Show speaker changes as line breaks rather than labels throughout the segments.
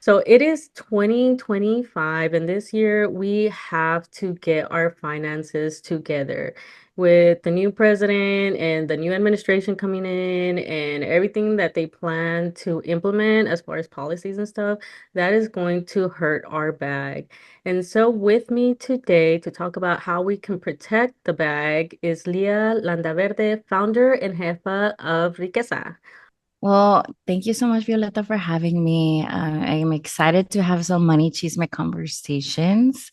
So it is 2025, and this year we have to get our finances together with the new president and the new administration coming in and everything that they plan to implement as far as policies and stuff. That is going to hurt our bag. And so, with me today to talk about how we can protect the bag is Lea Landaverde, founder and jefa of RQZA.
Well, thank you so much, Violeta, for having me. I'm excited to have some money chisme conversations.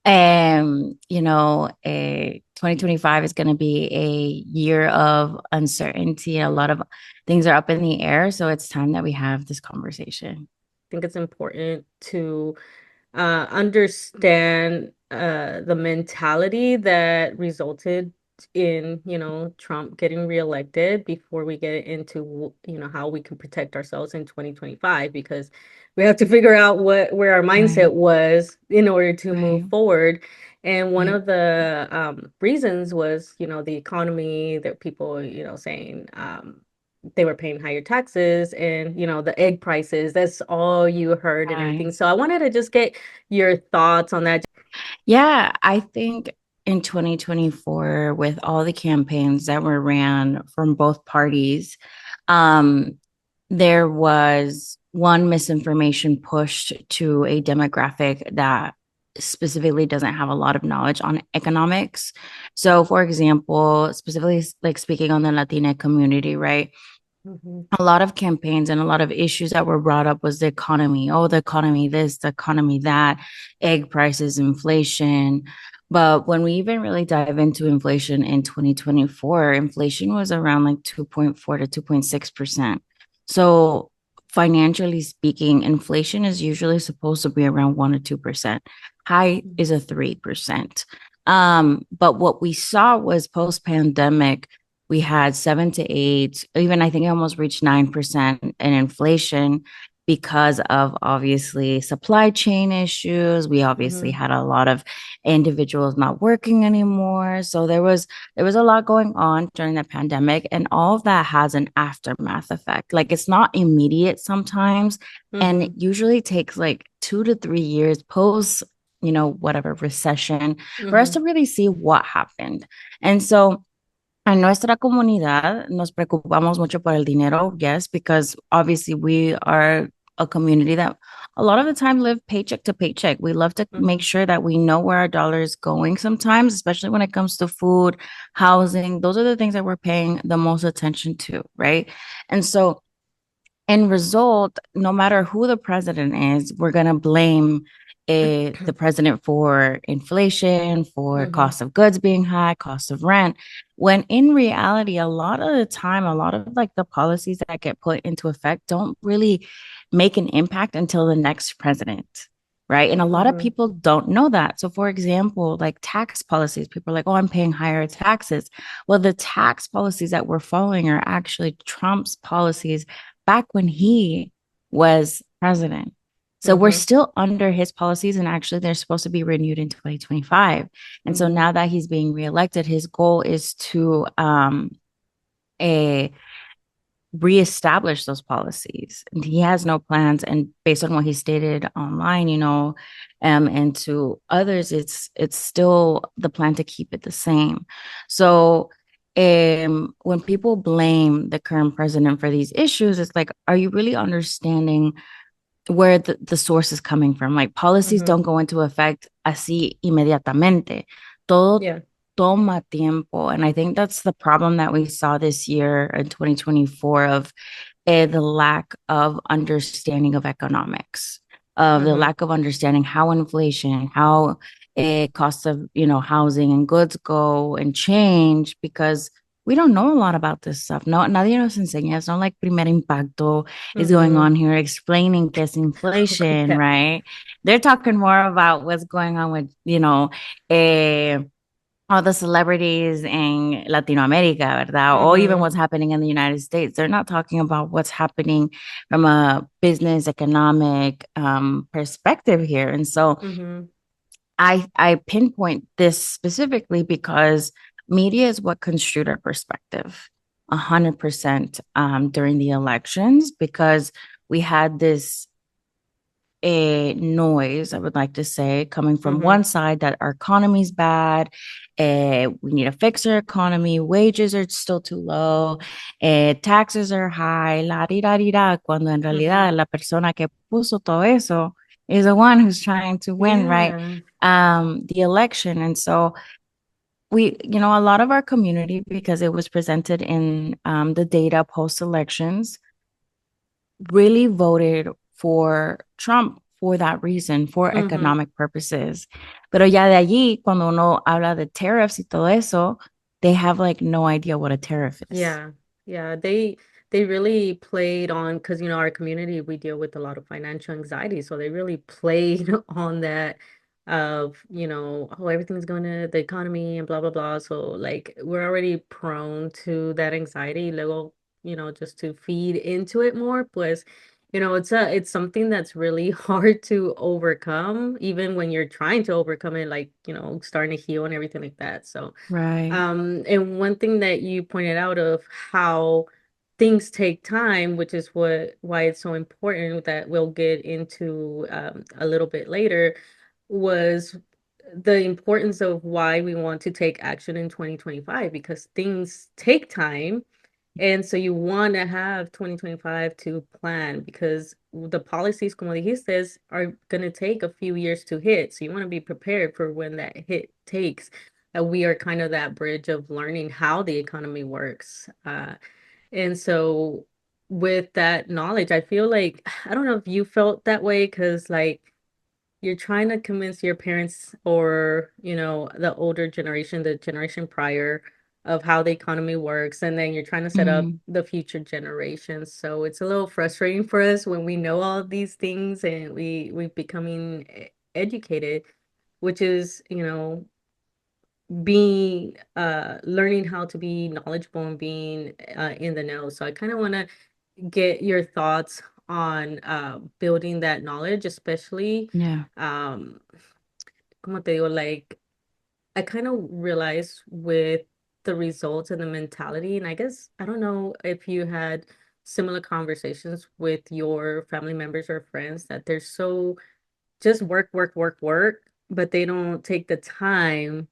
2025 is going to be a year of uncertainty. A lot of things are up in the air. So it's time that we have this conversation.
Think it's important to understand the mentality that resulted in, Trump getting reelected before we get into, how we can protect ourselves in 2025, because we have to figure out where our
Right,
mindset was in order to move
right,
forward. And one
right.
of the reasons was, the economy that people, saying they were paying higher taxes and the egg prices, that's all you heard and
Right.
everything. So I wanted to just get your thoughts on that.
Yeah, I think in 2024, with all the campaigns that were ran from both parties, um, there was one misinformation pushed to a demographic that specifically doesn't have a lot of knowledge on economics. So, for example, specifically like speaking on the Latina community, right?
Mhm,
A lot of campaigns and a lot of issues that were brought up was the economy. Oh, the economy, this, the economy, that, egg prices, inflation. But when we even really dive into inflation in 2024, inflation was around like 2.4 to 2.6%. So, financially speaking, inflation is usually supposed to be around 1 to 2%. High is a 3%. But what we saw was post pandemic, we had 7 to 8, even I think it almost reached 9% in inflation because of obviously supply chain issues. We obviously
mhm,
had a lot of individuals not working anymore. So there was a lot going on during the pandemic, and all of that has an aftermath effect. Like it's not immediate sometimes, and it
mhm,
usually takes like 2 to 3 years post, whatever recession for us
mhm,
to really see what happened. And so en nuestra comunidad nos preocupamos mucho por el dinero, yes, because obviously we are a community that a lot of the time live paycheck to paycheck. We love to make
mhm,
sure that we know where our dollar is going sometimes, especially when it comes to food, housing. Those are the things that we're paying the most attention to, right? And so end result, no matter who the president is, we're going to blame the president for inflation, for
mhm,
cost of goods being high, cost of rent. When in reality, a lot of the time, a lot of like the policies that get put into effect don't really make an impact until the next president. Right. And a lot of
mhm,
people don't know that. So, for example, like tax policies, people are like, oh, I'm paying higher taxes. Well, the tax policies that we're following are actually Trump's policies back when he was president. So we're
mhm,
still under his policies, and actually, they're supposed to be renewed in 2025. And so
mhm,
now that he's being reelected, his goal is to a reestablish those policies. And he has no plans. And based on what he stated online, and to others, it's still the plan to keep it the same. So when people blame the current president for these issues, it's like, are you really understanding where the source is coming from? Like policies
mhm.
don't go into effect así inmediatamente. Todo
Yeah.
toma tiempo. And I think that's the problem that we saw this year in 2024 of the lack of understanding of economics, of the
Mhm.
lack of understanding how inflation, how costs of, housing and goods go and change because we don't know a lot about this stuff. No, nadie nos enseña. It's not like Primer Impacto is going
Mhm.
on here explaining qué es inflation,
Yeah.
right? They're talking more about what's going on with, all the celebrities in Latino America, ¿verdad? Or even
Mhm.
what's happening in the United States. They're not talking about what's happening from a business economic perspective here. And so
Mhm.
I pinpoint this specifically because media is what construed our perspective 100% during the elections because we had this a noise, I would like to say, coming from
Mm-hmm.
one side that our economy's bad, we need to fix our economy, wages are still too low, taxes are high, la di da di da, cuando en
Mm-hmm.
realidad la persona que puso todo eso is the one who's trying to win, right?
Yeah.
The election. And so a lot of our community, because it was presented in the data post elections, really voted for Trump for that reason, for
Mm-hmm.
economic purposes. Pero ya de allí, cuando uno habla de tariffs y todo eso, they have like no idea what a tariff is.
Yeah, yeah, they really played on because our community we deal with a lot of financial anxiety, so they really played on that of oh everything's going to the economy and blah blah blah. So like we're already prone to that anxiety, luego just to feed into it more, pues it's something that's really hard to overcome, even when you're trying to overcome it, like starting to heal and everything like that. So.
Right.
And one thing that you pointed out of how things take time, which is why it's so important that we'll get into a little bit later, was the importance of why we want to take action in 2025 because things take time and so you want to have 2025 to plan because the policies, como dijiste, are going to take a few years to hit. So you want to be prepared for when that hit takes. We are kind of that bridge of learning how the economy works. And so with that knowledge, I feel like, I don't know if you felt that way because like you're trying to convince your parents or, the older generation, the generation prior of how the economy works, and then you're trying to set up
Mm,
the future generations. So it's a little frustrating for us when we know all of these things and we're becoming educated, which is, being learning how to be knowledgeable and being in the know. So I kind of want to get your thoughts on building that knowledge, especially
yeah.
um como te digo, like I kind of realized with the results and the mentality, and I guess I don't know if you had similar conversations with your family members or friends that they're so just work, work, work, work, but they don't take the time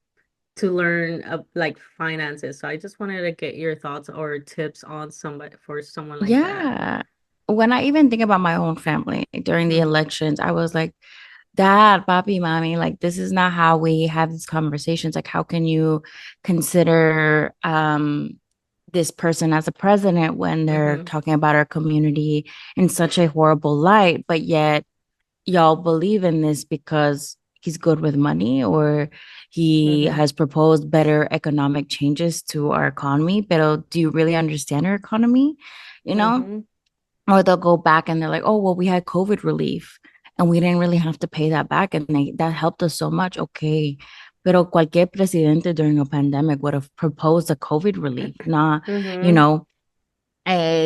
to learn like finances. So I just wanted to get your thoughts or tips on somebody for someone like that.
Yeah. When I even think about my own family during the
Mm-hmm.
elections, I was like, Dad, Papi, Mommy, like this is not how we have these conversations. Like, how can you consider this person as a president when they're
Mm-hmm.
talking about our community in such a horrible light, but yet y'all believe in this because he's good with money or he
Mm-hmm.
has proposed better economic changes to our economy. But do you really understand our economy? You know?
Mm-hmm.
Or they'll go back and they're like, oh, well, we had COVID relief and we didn't really have to pay that back. And that helped us so much. Okay. Pero cualquier presidente during a pandemic would have proposed a COVID relief, not, you
Mm-hmm.
know,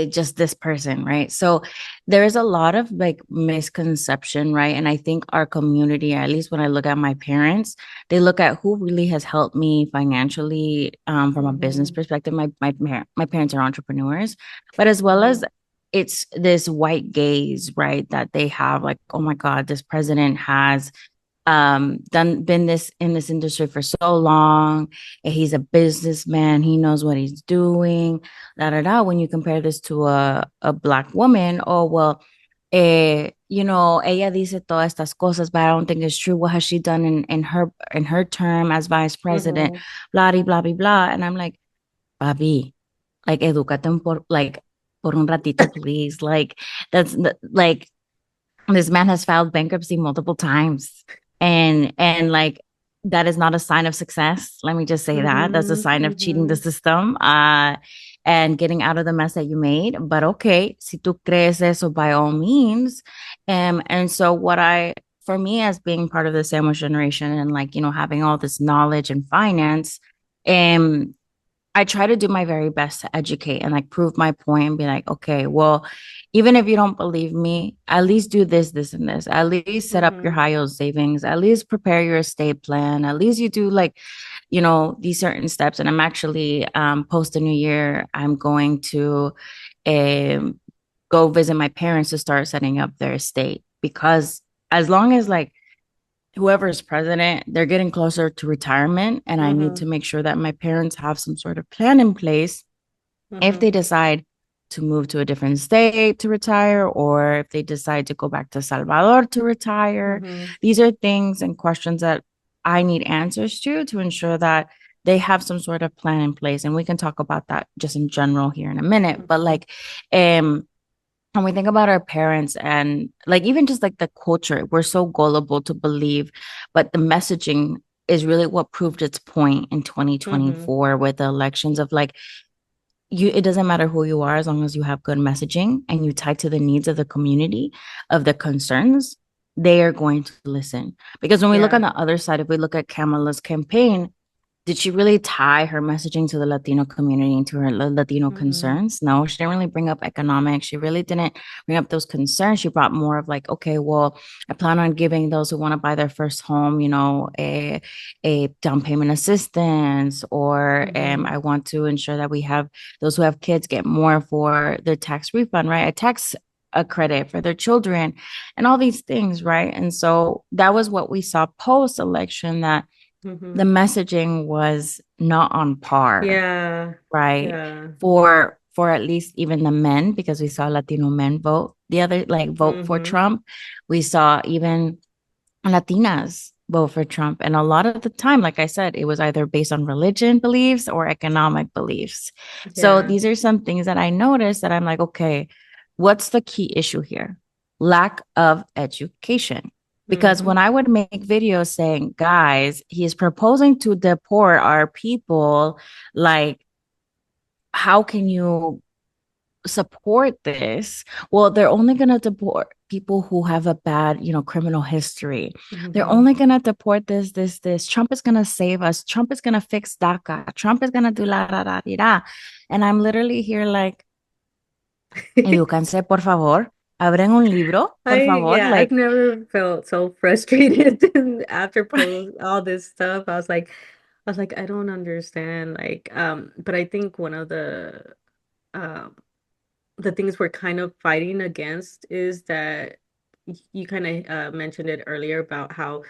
just this person, right? So there is a lot of like misconception, right? And I think our community, at least when I look at my parents, they look at who really has helped me financially from a business
Mm-hmm.
perspective. My parents are entrepreneurs, but as well
Mm-hmm.
as it's this white gaze, right? That they have like, oh my God, this president has been this in this industry for so long, and he's a businessman, he knows what he's doing, da da da. When you compare this to a black woman, oh well, ella dice todas estas cosas, but I don't think it's true. What has she done in her term as vice president?
Mm-hmm.
Blah blah blah blah. And I'm like, Papi, like educate por un ratito, please. Like like this man has filed bankruptcy multiple times. And like that is not a sign of success. Let me just say that. That's a
Mm-hmm.
sign of cheating the
Mm-hmm.
system and getting out of the mess that you made. But okay, si tú crees eso, by all means. And so for me as being part of the sandwich generation and like, having all this knowledge and finance, um, I try to do my very best to educate and like prove my point and be like, okay, well, even if you don't believe me, at least do this, this, and this. At least set up your
Mm-hmm.
high yield savings. At least prepare your estate plan. At least you do like, these certain steps. And I'm actually post the new year, I'm going to um go visit my parents to start setting up their estate because as long as like whoever is president, they're getting closer to retirement. And I need
Mm-hmm.
to make sure that my parents have some sort of plan in place if
Mm-hmm.
they decide to move to a different state to retire, or if they decide to go back to Salvador to retire.
Mm-hmm.
These are things and questions that I need answers to ensure that they have some sort of plan in place. And we can talk about that just in general here in a minute. But
Mm-hmm.
like, when we think about our parents and like even just like the culture, we're so gullible to believe, but the messaging is really what proved its point in
Mm-hmm.
2024 with the elections of like you it doesn't matter who you are as long as you have good messaging and you tie to the needs of the community, of the concerns, they are going to listen. Because when we look on
Yeah.
the other side, if we look at Kamala's campaign, did she really tie her messaging to the Latino community and to her Latino
Mm-hmm.
concerns? No, she didn't really bring up economics. She really didn't bring up those concerns. She brought more of like, okay, well, I plan on giving those who want to buy their first home, a down payment assistance, or
Mm-hmm.
I want to ensure that we have those who have kids get more for their tax refund, right? A credit for their children and all these things, right? And so that was what we saw post election, that the
Mm-hmm.
messaging was not on par,
Yeah.
right?
Yeah.
For at least even the men, because we saw Latino men vote the other like vote for
Mm-hmm.
Trump. We saw even Latinas vote for Trump. And a lot of the time, like I said, it was either based on religion beliefs or economic beliefs. So
Yeah.
these are some things that I noticed that I'm like, okay, what's the key issue here? Lack of education. Because
Mm-hmm.
when I would make videos saying, guys, he is proposing to deport our people, like, how can you support this? Well, they're only going to deport people who have a bad, criminal history. They're
Mm-hmm.
only going to deport this. Trump is going to save us. Trump is going to fix DACA. Trump is going to do la, la, la, la, la. And I'm literally here like, edúcanse, por favor. Abren un libro, por favor.
I've
Like,
never felt so frustrated after post all this stuff. I was like, I don't understand. But I think one of um the things we're kind of fighting against is that you kind of mentioned it earlier about how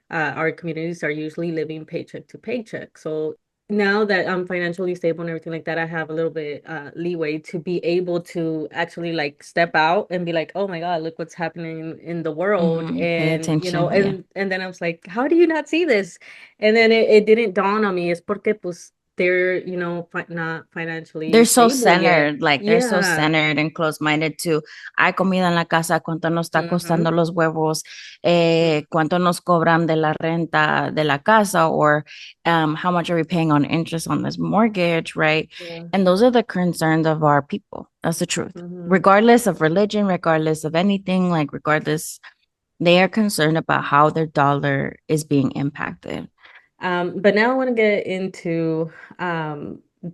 our communities are usually living paycheck to paycheck. So now that I'm financially stable and everything like that, I have a little bit leeway to be able to actually like step out and be like, oh my God, look what's happening in the world.
pay
And
attention. Yeah.
and then I was like, how do you not see this? And then it didn't dawn on me. It's porque pues they're, not financially
They're so
stable yet.
centered, like they're so
Yeah.
centered and close-minded to, hay comida en la casa, cuánto nos está
Mm-hmm.
costando los huevos,
Mm-hmm.
cuánto nos cobran de la renta de la casa, or how much are we paying on interest on this mortgage, right?
Yeah.
And those are the concerns of our people. That's the truth.
Mm-hmm.
Regardless of religion, regardless of anything, like regardless, they are concerned about how their dollar is being impacted.
But now I want to get into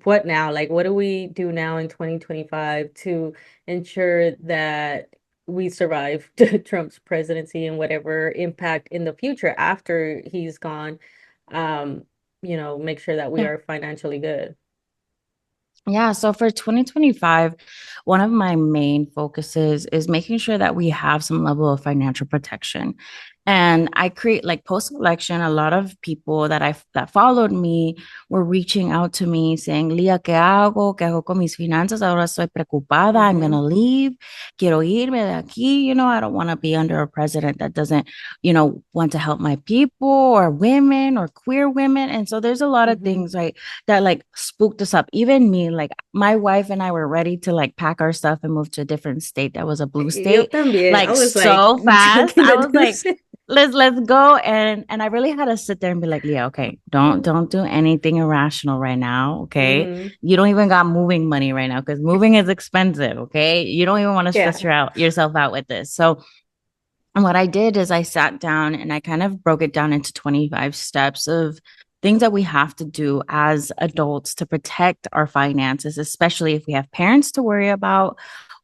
what now? Like, what do we do now in 2025 to ensure that we survive Trump's presidency and whatever impact in the future after he's gone? Um, make sure that we
Yeah.
are financially good.
Yeah, so for 2025, one of my main focuses is making sure that we have some level of financial protection. And I create like post-election, a lot of people that followed me were reaching out to me saying, Lea, ¿qué hago? ¿Qué hago con mis finanzas? Ahora estoy preocupada. I'm
Mm-hmm.
gonna leave. Quiero irme de aquí. I don't want to be under a president that doesn't, want to help my people or women or queer women. And so there's a lot of
Mm-hmm.
things, right, that like spooked us up. Even me, like my wife and I were ready to like pack our stuff and move to a different state that was a blue
Yo
state,
también. I
like
was like
so fast.
checking
I
the
was like,
news.
let's go. And I really had to sit there and be like, Leah, okay, don't do anything irrational right now. Okay.
Mm-hmm.
You don't even got moving money right now because moving is expensive. Okay. You don't even want to stress
Yeah.
yourself out with this. So and what I did is I sat down and I kind of broke it down into 25 steps of things that we have to do as adults to protect our finances, especially if we have parents to worry about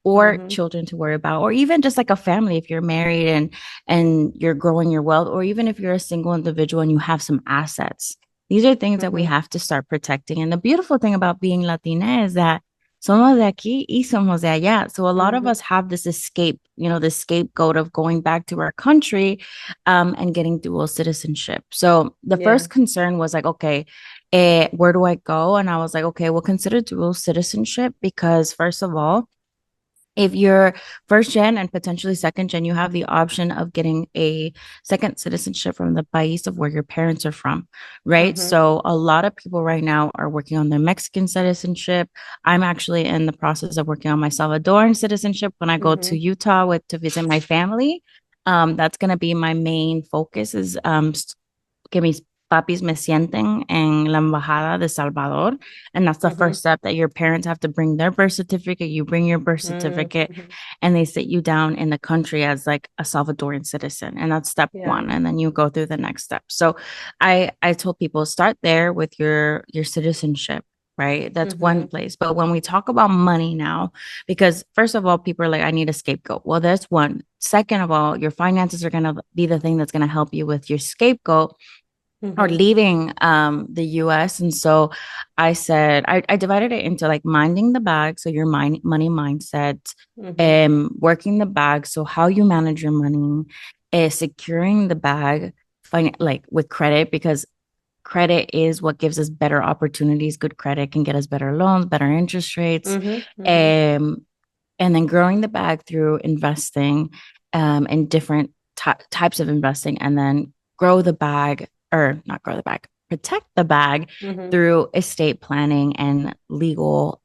or
Mm-hmm.
children to worry about, or even just like a family if you're married and you're growing your wealth, or even if you're a single individual and you have some assets. These are things that we
Mm-hmm.
have to start protecting. And the beautiful thing about being Latina is that somos de aquí y somos de allá. So a lot of
Hmm.
us have this escape, this scapegoat of going back to our country and getting dual citizenship. So the
Yeah.
first concern was like, okay, where do I go? And I was like, okay, well, consider dual citizenship because first of all, if you're first gen and potentially second gen, you have the option of getting a second citizenship from the país of where your parents are from, right?
Hmm.
So a lot of people right now are working on their Mexican citizenship. I'm actually in the process of working on my Salvadoran citizenship when I go to
Hmm.
Utah to visit my family. That's going to be my main focus is que mis papis me sienten en la embajada de Salvador. And that's the
Hmm.
first step that your parents have to bring their birth certificate. You bring your birth certificate
Hmm.
and they sit you down in the country as like a Salvadorian citizen. And that's step
Yeah.
one. And then you go through the next step. So I told people start there with your citizenship. Right. That's one
Hmm.
place. But when we talk about money now, because first of all, people are like, I need a scapegoat. Well, there's one. Second of all, your finances are going to be the thing that's going to help you with your scapegoat or
Hmm.
leaving the US. And so I said, I divided it into like minding the bag. So your money mindset,
Hmm.
working the bag. So how you manage your money, securing the bag, like with credit, because credit is what gives us better opportunities. Good credit can get us better loans, better interest rates.
Hmm. Hmm.
Um, and then growing the bag through investing in different types of investing and then grow the bag or not grow the bag protect the bag
Hmm.
through estate planning and legal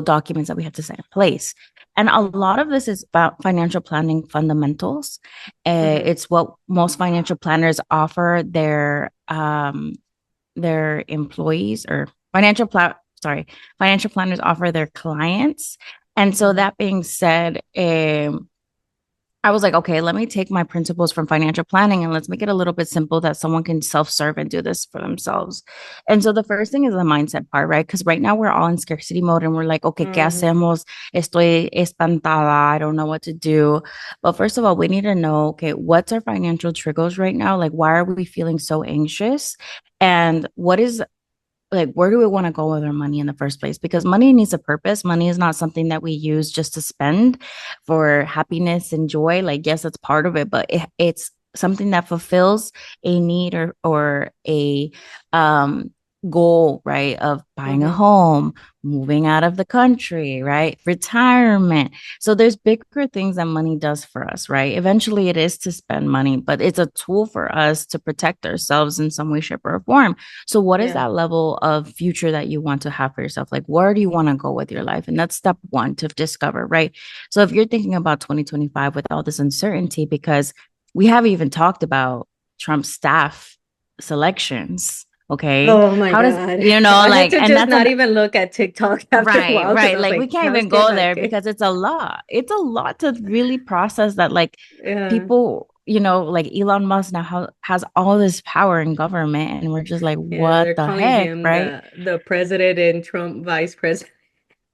documents that we have to set in place. And a
Hmm.
lot of this is about financial planning fundamentals.
Hmm.
It's what most financial planners offer their employees or sorry, financial planners offer their clients. And so
Hmm.
that being said, I was like, okay, let me take my principles from financial planning and let's make it a little bit simple that someone can self-serve and do this for themselves. And so the first thing is the mindset part, right? Because right now we're all in scarcity mode and we're like, okay, ¿qué
Hmm.
hacemos? Estoy espantada. I don't know what to do. But first of all, we need to know, okay, what's our financial triggers right now? Like, why are we feeling so anxious? And what is like where do we want to go with our money in the first place, because money needs a purpose. Money is not something that we use just to spend for happiness and joy. Like yes, it's part of it, but it's something that fulfills a need or a um goal, right, of buying a
Hmm.
home, moving out of the country, right, retirement. So there's bigger things that money does for us, right? Eventually it is to spend money, but it's a tool for us to protect ourselves in some way, shape, or form. So what is
Yeah.
that level of future that you want to have for yourself? Like, where do you want to go with your life? And that's step one to discover, right? So if you're thinking about 2025 with all this uncertainty, because we haven't even talked about Trump's staff selections. Okay.
Oh my
How does,
God. I had
like,
to
and
just
that's
not even look at TikTok after a
right,
while because
right.
I was
Like, we
like,
can't
how's
even
que
go
la
there
que?
because it's a lot. It's a lot to really process that, like,
Yeah.
people, like Elon Musk now has all this power in government, and we're just like,
Yeah.
what
They're
the
calling
heck,
him
right?
the president and Trump vice president.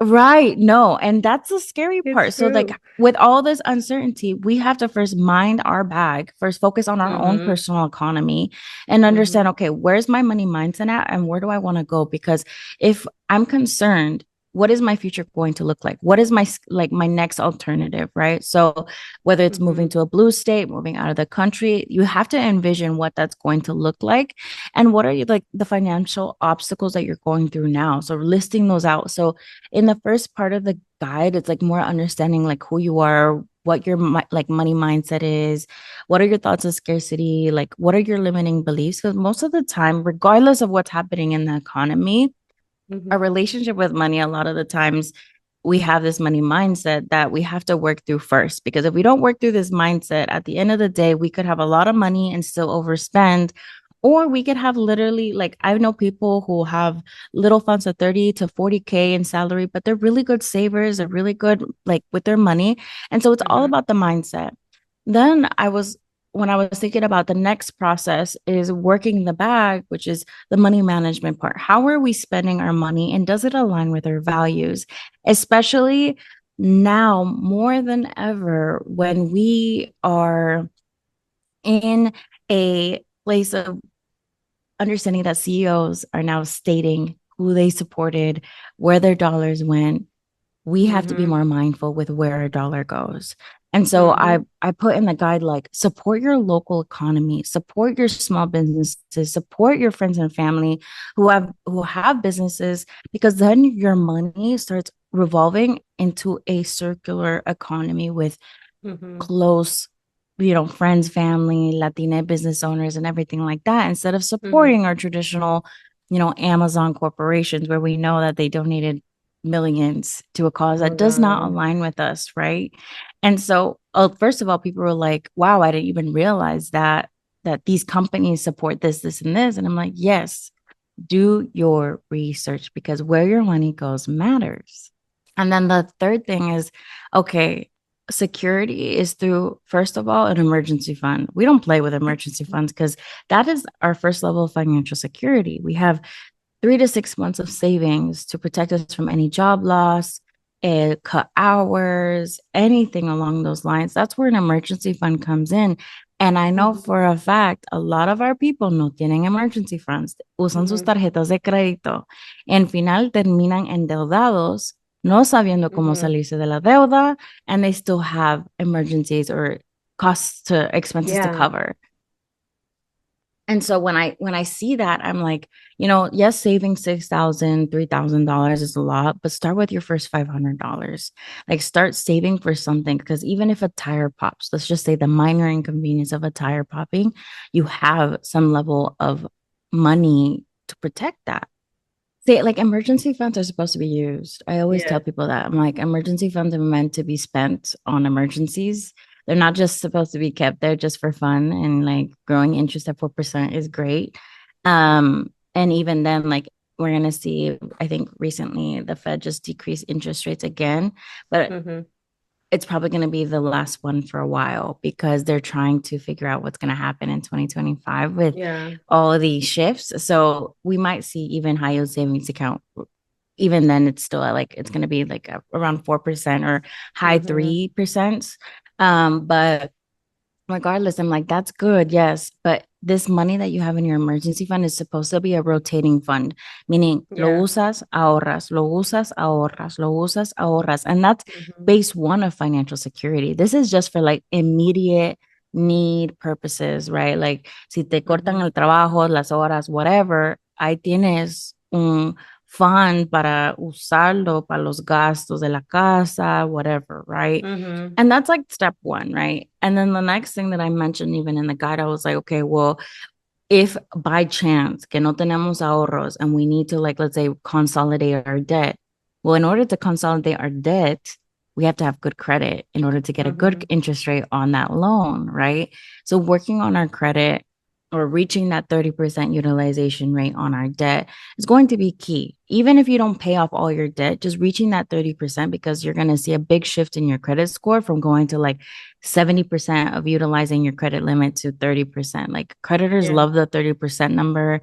Right. No. And that's the scary
It's
part. So, like,
true.
with all this uncertainty, we have to first mind our bag, first focus on our own
Hmm.
personal economy and understand,
Hmm.
okay, where's my money mindset at and where do I want to go? Because if I'm concerned, what is my future going to look like? What is my next alternative, right? So whether it's moving
Hmm.
to a blue state, moving out of the country, you have to envision what that's going to look like and what are you like the financial obstacles that you're going through now. So listing those out. So in the first part of the guide, it's like more understanding like who you are, what your like money mindset is, what are your thoughts of scarcity, like what are your limiting beliefs? Because most of the time, regardless of what's happening in the economy,
Hmm.
our relationship with money, a lot of the times we have this money mindset that we have to work through first. Because if we don't work through this mindset, at the end of the day, we could have a lot of money and still overspend. Or we could have literally, like, I know people who have little funds of 30 to 40K in salary, but they're really good savers, they're really good, like, with their money. And so it's all
Hmm.
about the mindset. Then when I was thinking about the next process is working the bag, which is the money management part. How are we spending our money and does it align with our values? Especially now more than ever when we are in a place of understanding that CEOs are now stating who they supported, where their dollars went. We have to be
Mhm.
more mindful with where our dollar goes. And so
Mhm.
I put in the guide like support your local economy, support your small businesses, support your friends and family who have businesses, because then your money starts revolving into a circular economy with
Mhm.
close, friends, family, Latina business owners, and everything like that, instead of
Mhm.
supporting our traditional, Amazon corporations where we know that they donated millions to a cause
Oh my
that does not
God.
align with us, right? And so, first of all, people were like, wow, I didn't even realize that these companies support this, this, and this. And I'm like, yes, do your research because where your money goes matters. And then the third thing is, okay, security is through, first of all, an emergency fund. We don't play with emergency funds because that is our first level of financial security. We have 3 to 6 months of savings to protect us from any job loss, cut hours, anything along those lines. That's where an emergency fund comes in. And I know
Mhm.
for a fact, a lot of our people no tienen emergency funds, usan sus
Mhm.
tarjetas de crédito. En final terminan endeudados, no sabiendo cómo
Mhm.
salirse de la deuda, and they still have emergencies or expenses to
Yeah.
cover. And so when I see that, I'm like, yes, saving $6,000, $3,000 is a lot, but start with your first $500. Like start saving for something because even if a tire pops, let's just say the minor inconvenience of a tire popping, you have some level of money to protect that. See, like emergency funds are supposed to be used. I always tell
Yeah.
people that. I'm like, emergency funds are meant to be spent on emergencies. They're not just supposed to be kept there just for fun. And like growing interest at 4% is great. And even then, like we're gonna see, I think recently the Fed just decreased interest rates again, but
Mhm.
it's probably going to be the last one for a while because they're trying to figure out what's going to happen in 2025 with
Yeah.
all of these shifts. So we might see even high yield savings account. Even then, it's still it's going to be like around 4% or high
Mhm.
3%. But regardless, I'm like, that's good, yes. But this money that you have in your emergency fund is supposed to be a rotating fund, meaning lo
Yeah.
usas, ahorras, lo usas, ahorras, lo usas, ahorras. And that's
Mhm.
base one of financial security. This is just for like immediate need purposes, right? Like, si te cortan
Mhm.
el trabajo, las horas, whatever, ahí tienes un fund para usarlo para los gastos de la casa, whatever, right?
Mhm.
And that's like step one, right? And then the next thing that I mentioned, even in the guide, I was like, okay, well, if by chance que no tenemos ahorros and we need to, like, let's say, consolidate our debt, well, in order to consolidate our debt, we have to have good credit in order to get a good
Mhm.
interest rate on that loan, right? So working on our credit or reaching that 30% utilization rate on our debt is going to be key. Even if you don't pay off all your debt, just reaching that 30% because you're going to see a big shift in your credit score from going to like 70% of utilizing your credit limit to 30%. Like creditors
Yeah.
love the 30% number.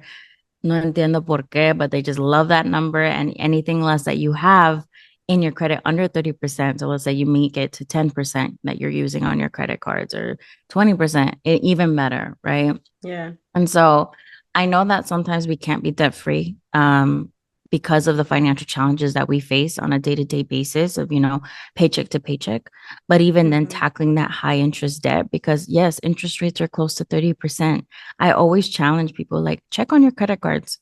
No entiendo por qué, but they just love that number. And anything less that you have in your credit under 30%. So let's say you make it to 10% that you're using on your credit cards or 20%, even better, right?
Yeah.
And so I know that sometimes we can't be debt free because of the financial challenges that we face on a day to day basis of, paycheck to paycheck. But even then,
Mhm.
tackling that high interest debt, because yes, interest rates are close to 30%. I always challenge people like, check on your credit cards.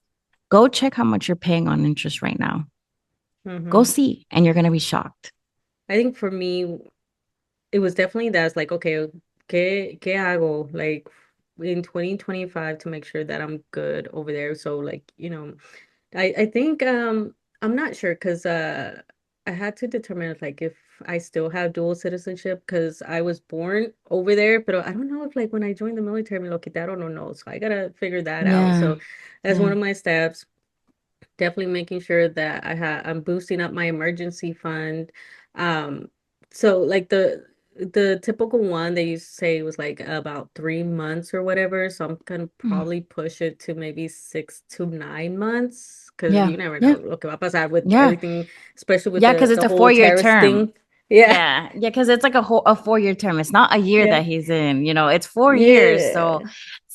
Go check how much you're paying on interest right now. Go
Mhm.
see, and you're going to be shocked.
I think for me, it was definitely that's like, okay, ¿qué hago? Like in 2025 to make sure that I'm good over there. So like, I think I'm not sure because I had to determine if I still have dual citizenship because I was born over there, but I don't know if like when I joined the military me lo quitaron or no. So I gotta figure that out.
Yeah.
So that's one
Yeah.
of my steps. Definitely making sure that I'm boosting up my emergency fund. Um, so like the typical one they used to say was like about 3 months or whatever. So I'm gonna
Mm.
probably push it to maybe 6 to 9 months because
Yeah.
you never know
Yeah.
lo que va a pasar with
Yeah.
everything, especially with
Yeah.
the
Because it's
the
a
whole
4 year
terrorist
term.
thing. Yeah,
Yeah, yeah, because it's like a 4 year term. It's not a year
yeah,
that he's in, it's 4 years. So
yeah.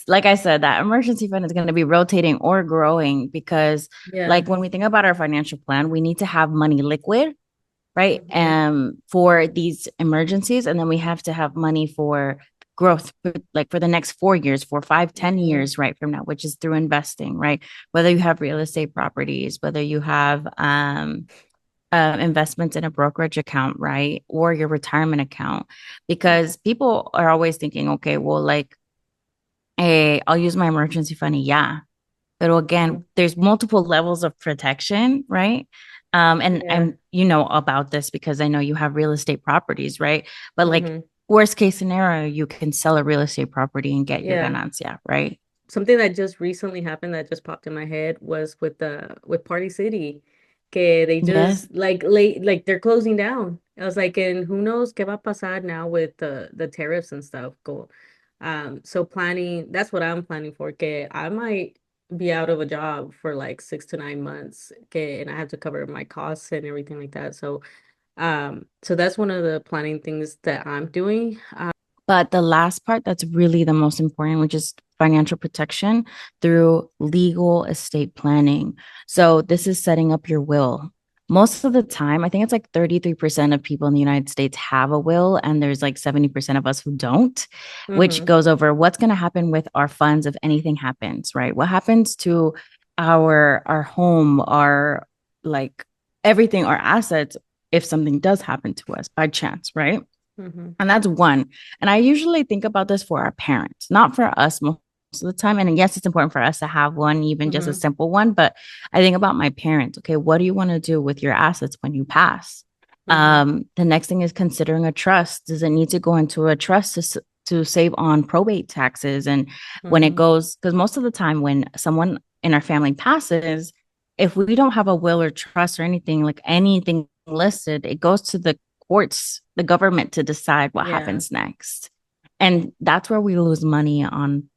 like I said, that emergency fund is going to be rotating or growing because,
Yeah.
like, when we think about our financial plan, we need to have money liquid, right?
Hmm.
For these emergencies, and then we have to have money for growth, like for the next 4 years, for 5, 10 years, right from now, which is through investing, right? Whether you have real estate properties, whether you have investments in a brokerage account, right? Or your retirement account. Because people are always thinking, okay, well, like, hey, I'll use my emergency fund. Yeah. But
Hmm.
again, there's multiple levels of protection, right? And
Yeah.
I'm, about this because I know you have real estate properties, right? But like,
Hmm.
worst case scenario, you can sell a real estate property and get your
Yeah.
ganancia, right?
Something that just recently happened that just popped in my head was with Party City, que they
Yes.
just like they're closing down. I was like, and who knows qué va a pasar now with the tariffs and stuff. Go, so planning. That's what I'm planning for. Que I might be out of a job for like 6 to 9 months. Que and I have to cover my costs and everything like that. So that's one of the planning things that I'm doing.
But the last part that's really the most important, which is financial protection through legal estate planning. So this is setting up your will. Most of the time, I think it's like 33% of people in the United States have a will, and there's like 70% of us who don't, which
Mm-hmm.
goes over what's going to happen with our funds if anything happens, right? What happens to our home, our like everything, our assets if something does happen to us by chance, right?
Mm-hmm.
And that's one. And I usually think about this for our parents, not for us most of the time. And yes, it's important for us to have one, even just a
Mm-hmm.
simple one. But I think about my parents. Okay, what do you want to do with your assets when you pass?
Mm-hmm.
The next thing is considering a trust. Does it need to go into a trust to save on probate taxes? And when it
Mm-hmm.
goes, because most of the time when someone in our family passes, if we don't have a will or trust or anything, like anything listed, it goes to the courts, the government to decide what
Yeah.
happens next. And that's where we lose money on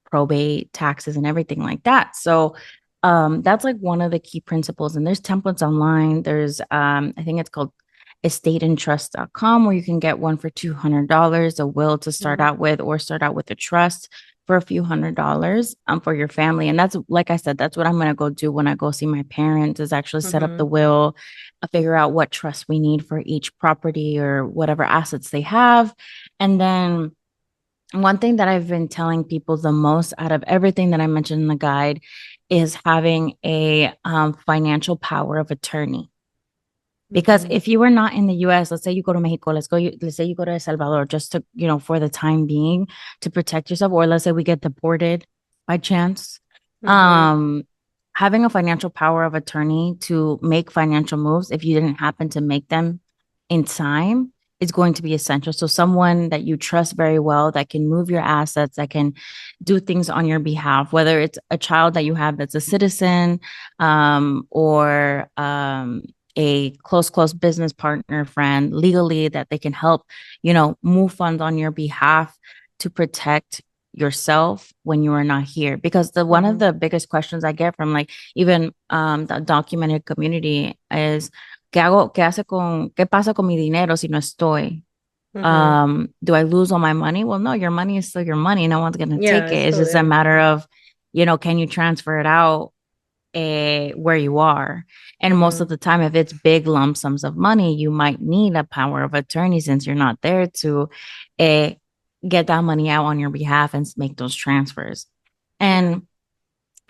probate, taxes, and everything like that. So that's like one of the key principles. And there's templates online. There's I think it's called estateandtrust.com where you can get one for $200, a will to start
Mm-hmm.
out with, or start out with a trust for a few $100s for your family. And that's, like I said, that's what I'm going to go do when I go see my parents, is actually set up the
Mm-hmm.
will, figure out what trust we need for each property or whatever assets they have. And then one thing that I've been telling people the most out of everything that I mentioned in the guide is having a financial power of attorney. Because
Mm-hmm.
if you were not in the US, let's say you go to Mexico, let's say you go to El Salvador just to, for the time being to protect yourself, or let's say we get deported by chance.
Mm-hmm.
Um, Having a financial power of attorney to make financial moves if you didn't happen to make them in time is going to be essential. So someone that you trust very well that can move your assets, that can do things on your behalf, whether it's a child that you have that's a citizen, or a close business partner, friend, legally, that they can help, move funds on your behalf to protect yourself when you are not here. Because the one of
Mm-hmm.
the biggest questions I get from like even the documented community is qué pasa con mi dinero si no estoy?
Mm-hmm.
Do I lose all my money? Well, no, your money is still your money. No one's gonna
Yeah,
take
it's
it. It's
still
just a
there.
matter of, can you transfer it out where you are. And most
Mm-hmm.
of the time, if it's big lump sums of money, you might need a power of attorney since you're not there to uh, get that money out on your behalf and make those transfers.
Yeah.
And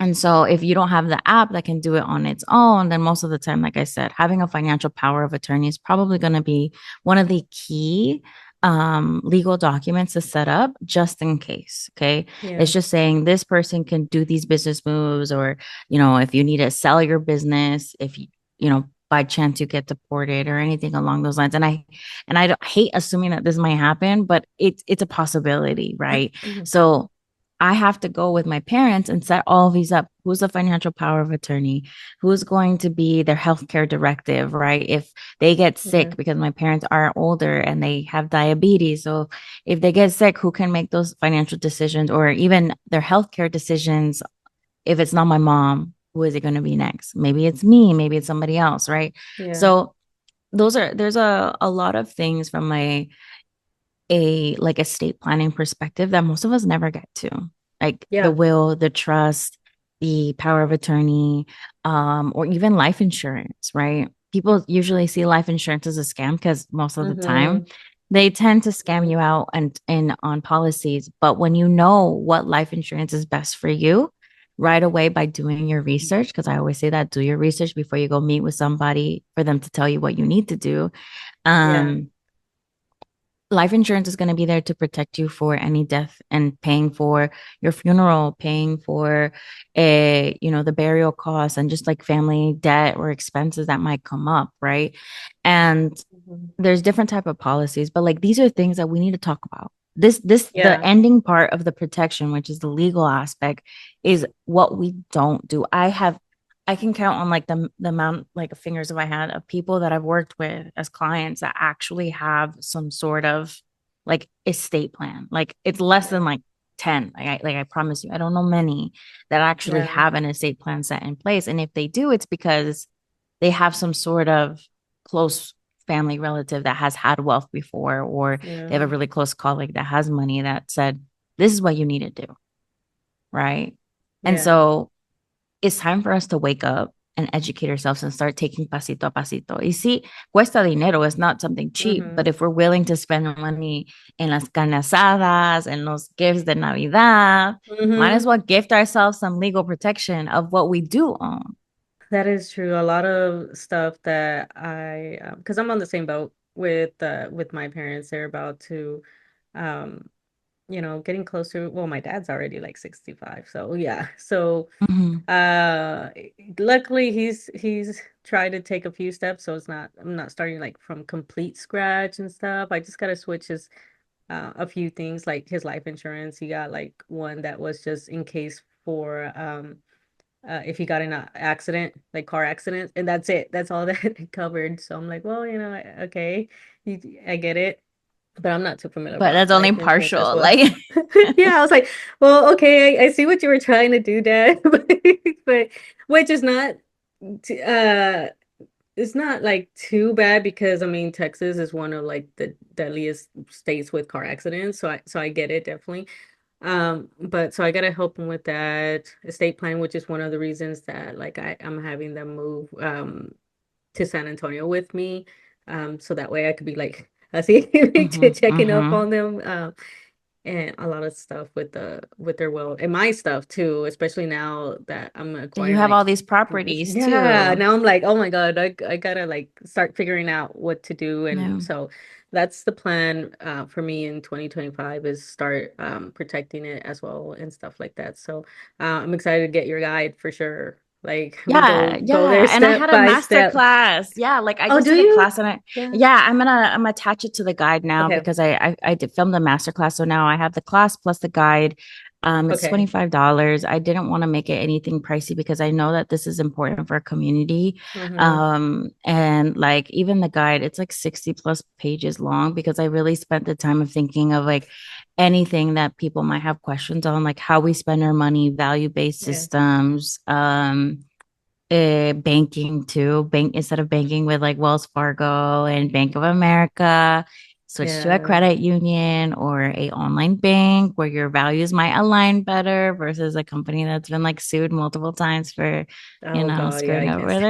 and so if you don't have the app that can do it on its own, then most of the time, like I said, having a financial power of attorney is probably going to be one of the key legal documents to set up just in case. Okay.
Yeah.
It's just saying this person can do these business moves, or, if you need to sell your business, if by chance you get deported or anything along those lines. And I don't hate assuming that this might happen, but it's a possibility, right?
Mm-hmm.
So I have to go with my parents and set all of these up. Who's the financial power of attorney? Who's going to be their healthcare directive, right? If they get
Yeah.
sick, because my parents are older and they have diabetes. So if they get sick, who can make those financial decisions or even their healthcare decisions? If it's not my mom, who is it going to be next? Maybe it's me, maybe it's somebody else, right?
Yeah.
So there's a lot of things from a like estate planning perspective that most of us never get to. like the
Yeah.
will, the trust, the power of attorney, or even life insurance, right? People usually see life insurance as a scam because most of the time
Mm-hmm.
they tend to scam you out and on policies. But when you know what life insurance is best for you right away by doing your research, because I always say that do your research before you go meet with somebody for them to tell you what you need to do.
Yeah.
Um, life insurance is going to be there to protect you for any death and paying for your funeral, paying for the burial costs and just like family debt or expenses that might come up, right? And
Mhm.
there's different type of policies, but like these are things that we need to talk about. This the
Yeah.
ending part of the protection, which is the legal aspect, is what we don't do. I can count on like the amount like fingers of my hand of people that I've worked with as clients that actually have some sort of like estate plan. Like it's less
Yeah.
than like 10. Like I promise you, I don't know many that actually
Yeah.
have an estate plan set in place. And if they do, it's because they have some sort of close family relative that has had wealth before, or they have a
Yeah.
really close colleague that has money that said, this is what you need to do. Right. And
Yeah.
so it's time for us to wake up and educate ourselves and start taking pasito a pasito. Y sí, cuesta dinero. It's not something cheap, but
Mm-hmm.
if we're willing to spend money en las carne asadas, en los gifts de Navidad, might as
Mm-hmm.
well gift ourselves some legal protection of what we do own.
That is true. A lot of stuff that because I'm on the same boat with my parents. They're about to, um, getting closer. Well, my dad's already like 65, so yeah. So,
Mm-hmm.
uh, luckily he's tried to take a few steps, so I'm not starting like from complete scratch and stuff. I just gotta switch his a few things like his life insurance. He got like one that was just in case for if he got in an accident, like car accident, and that's it. That's all that it covered. So I'm like, well, okay, I get it, but I'm not too familiar
But
about
that's only
life insurance as
partial.
well.
Like,
Yeah, I was like, well, okay, I see what you were trying to do, Dad, but which is not, uh, it's not like too bad because I mean Texas is one of like the deadliest states with car accidents, so I get it definitely. But so I gotta help him with that estate plan, which is one of the reasons that like I'm having them move to San Antonio with me. So that way I could be like I see
mm-hmm,
checking up
mm-hmm.
on them. And a lot of stuff with their will and my stuff too, especially now that I'm
That you
acquiring
have
like
all these properties
yeah,
too.
now I'm like, oh my God, I gotta like start figuring out what to do. And
Yeah.
so that's the plan for me in 2025 is start protecting it as well and stuff like that. So I'm excited to get your guide for sure. Like we
Yeah,
go there
yeah. And I
step
had a
by
master
step.
class. Yeah, like I
Oh,
just
do
took a
you?
class and
Yeah.
yeah, I'm attach it to the guide now
Okay.
because I did film the master class. So now I have the class plus the guide. It's
Okay.
$25. I didn't want to make it anything pricey because I know that this is important for our community.
Mm-hmm.
And like even the guide, it's like 60 plus pages long because I really spent the time of thinking of like anything that people might have questions on, like how we spend our money, value-based
Yeah.
systems, banking too. Bank instead of banking with like Wells Fargo and Bank of America, switch to a
Yeah.
credit union or a online bank where your values might align better versus a company that's been like sued multiple times for,
Oh God, yeah,
screwing
I
over
guess.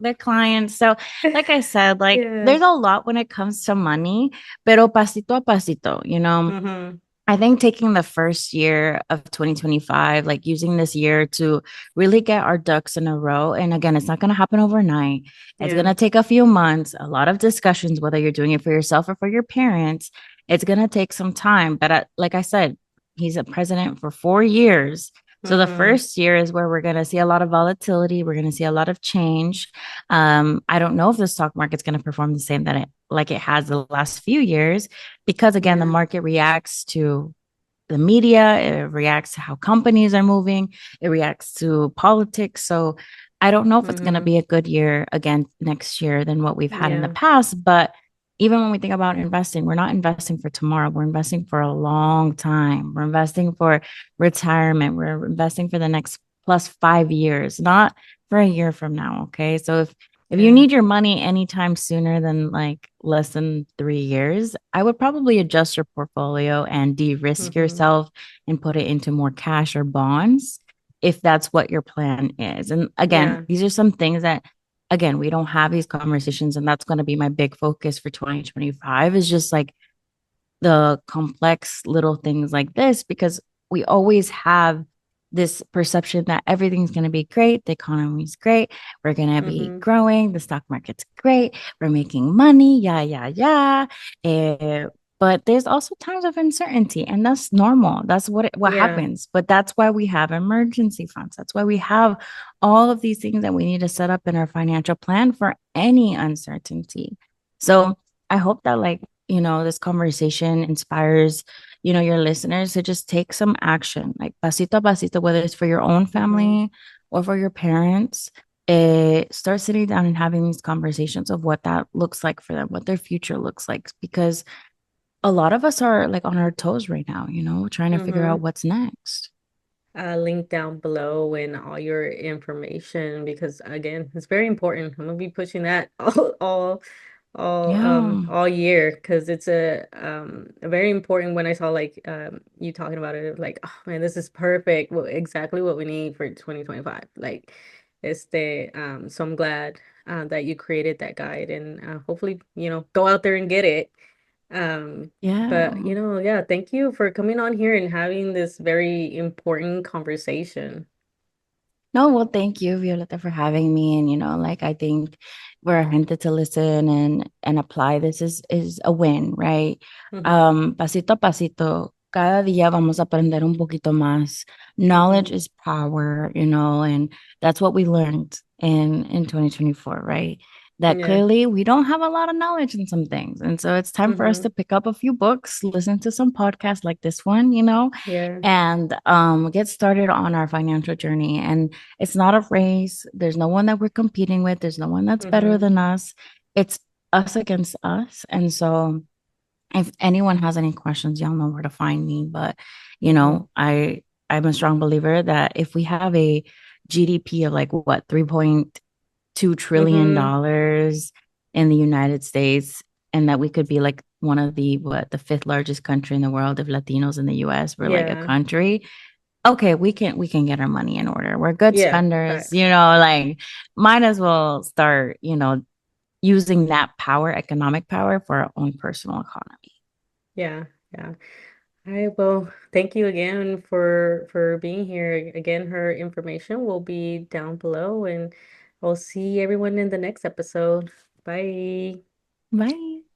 their clients. So, like I said, like
Yeah.
there's a lot when it comes to money, pero pasito a pasito, you know.
Mm-hmm.
I think taking the first year of 2025, like using this year to really get our ducks in a row. And again, it's not going to happen overnight. It's going
Yeah.
to take a few months, a lot of discussions, whether you're doing it for yourself or for your parents. It's going to take some time. But like I said, he's a president for 4 years. So the
Mm-hmm.
first year is where we're going to see a lot of volatility. We're going to see a lot of change. I don't know if the stock market's going to perform the same that like it has the last few years because again the
Yeah.
market reacts to the media, it reacts to how companies are moving, it reacts to politics. So I don't know if it's going to
Mm-hmm.
be a good year again next year than what we've had in the
Yeah.
past. But even when we think about investing, we're not investing for tomorrow. We're investing for a long time. We're investing for retirement. We're investing for the next plus 5 years, not for a year from now. Okay. So if If you
Yeah.
need your money anytime sooner than like less than 3 years, I would probably adjust your portfolio and de-risk
Mm-hmm.
yourself and put it into more cash or bonds if that's what your plan is. And again,
Yeah.
these are some things that again, we don't have these conversations, and that's going to be my big focus for 2025 is just like the complex little things like this because we always have this perception that everything's going to be great, the economy's great, we're going to be
Mm-hmm.
growing, the stock market's great, we're making money, yeah, yeah, yeah. But there's also times of uncertainty, and that's normal. That's what
Yeah.
happens. But that's why we have emergency funds. That's why we have all of these things that we need to set up in our financial plan for any uncertainty. So I hope that this conversation inspires, your listeners to just take some action, like pasito a pasito, whether it's for your own
Mm-hmm.
family or for your parents. Start sitting down and having these conversations of what that looks like for them, what their future looks like. Because a lot of us are like on our toes right now, trying to figure out
Mm-hmm.
what's next.
Link down below and all your information because again, it's very important. I'm gonna be pushing that
Yeah.
all year because it's a very important when I saw like you talking about it, like, oh man, this is perfect. Exactly what we need for 2025. Like so I'm glad that you created that guide and hopefully, go out there and get it. But
Yeah.
yeah, thank you for coming on here and having this very important conversation.
No, well, thank you, Violeta, for having me. And I think we're hinted to listen and apply. This is a win, right?
Hmm.
Pasito a pasito, cada día vamos a aprender un poquito más. Knowledge
Hmm.
is power, and that's what we learned in 2024, right? That
Yeah.
clearly we don't have a lot of knowledge in some things. And so it's time for us
Hmm.
to pick up a few books, listen to some podcasts like this one,
Yeah.
and get started on our financial journey. And it's not a race. There's no one that we're competing with. There's no one that's better
Hmm.
than us. It's us against us. And so if anyone has any questions, y'all know where to find me. But
Hmm.
I'm a strong believer that if we have a GDP of like what, $3.2 trillion
Hmm.
in the United States, and that we could be like one of the fifth largest country in the world if Latinos in the US were like a
Yeah.
country. Okay, we can get our money in order. We're good
Yeah.
spenders,
Facts.
like might as well start, using that power, economic power for our own personal economy.
Yeah. Yeah. All right. Well, thank you again for being here. Again, her information will be down below, and I'll see everyone in the next episode. Bye.
Bye.